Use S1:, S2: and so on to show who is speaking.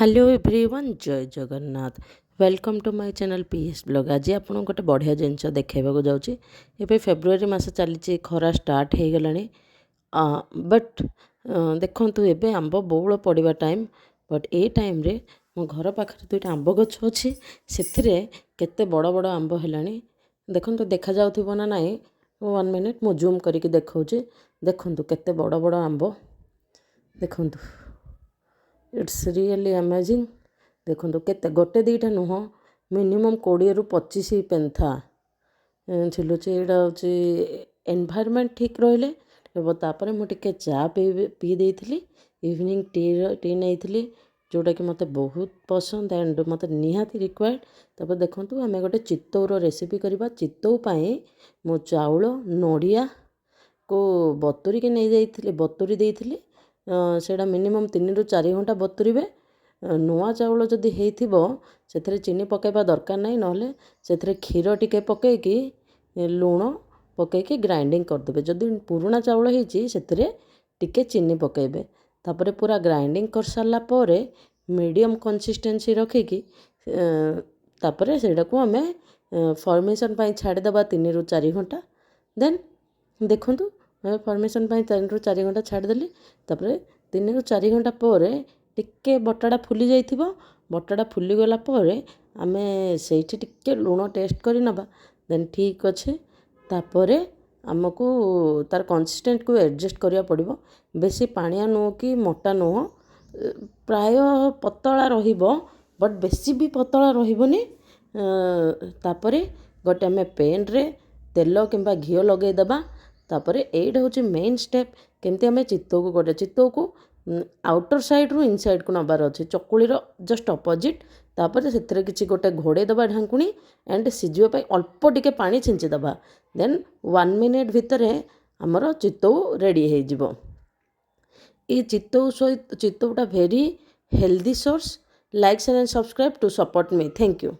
S1: Hello everyone जय Jagannath welcome to my channel PS blog. आज आप गोटे बढ़िया जिनस देखा जाऊँगी। एवं फेब्रुआरी मास चली खरा स्टार्ट हो गलानी बट देखु एवं आंब बौल पड़ा टाइम बट ए टाइम रे मो घर पाखे दुईटा आंब गछ अच्छी से बड़ बड़ आंब है देखो देखा जाऊ ना नाई 1 मिनिट मु जूम करके देखा देखु केते बड़ बड़ आंब देखु इट्स रियली अमेजिंग। देखो केते गोटे दुईटा नुह मिनिमम 20 ରୁ 25 पेन्था झुलुचे। यहाँ हूँ एनवायरनमेंट ठीक रहिले तापर मुझे चा पी देती इवनिंग टी नहीं जोटा कि मत बहुत पसंद एंड मत निहाती रिक्वायर्ड। तापर देखो आम गोटे चितौर रेसिपी करवा। चितौ पाई मो चाउल नड़िया को बतुरी के नहीं जाइए बतुरी देती सेटा मिनिमम 3 ରୁ 4 घंटा बतुरीबे। नुआ चाउल जदि हेइथिबो सेथरे चीनी पकाइबा दरकार नहीं नहले सेथरे क्षीर टिके पकईकी लुण पकईकी ग्राइंडिंग करदेबे। जदि पुराना चाउल हेइची सेथरे टिके चीनी पकईबे तापरे पूरा ग्राइंडिंग कर सारला परे मीडियम कंसिस्टेंसी रखिकी तापरे सेटा को आमे फॉर्मेशन पाई छाड़ीदेबा 3 ରୁ 4 घंटा। देन देखंतु फॉर्मेशन पाई 3 ରୁ 4 घंटा छाड़देली तापरे 3 ରୁ 4 घंटा पर टिके बटाटा फुली जाइथिबो। बटाटा फुली गला पर आमे सेठी टिके लुण टेस्ट करि नबा देन ठीक अच्छे। तापरे आमको तार कंसिस्टेंट को एडजस्ट करिया पड़िबो। बेसी पानिया नुह कि मोटा नुह प्राय पतला रहिबो बट बेसी भी पतला रहिबोनी। तापरे गोटे आमे पेन रे तेल किंबा घिओ लगे दबा। तापरे एटा होची मेन स्टेप केमती आमे चितौ को गोटे चितौ को आउटर साइड रू इनसाइड को नबार अच्छे चकुलीर जस्ट अपोजिट। तापर से किसी गोटे घोड़े दबा ढांकुणी एंड सिझापी अल्प टिके पानी छिंची दबा। देन 1 मिनिट भितर आमर चितौ रेडी हो। ये चितौ सहित चितौटा very healthy source. Like share and subscribe to support me. Thank you.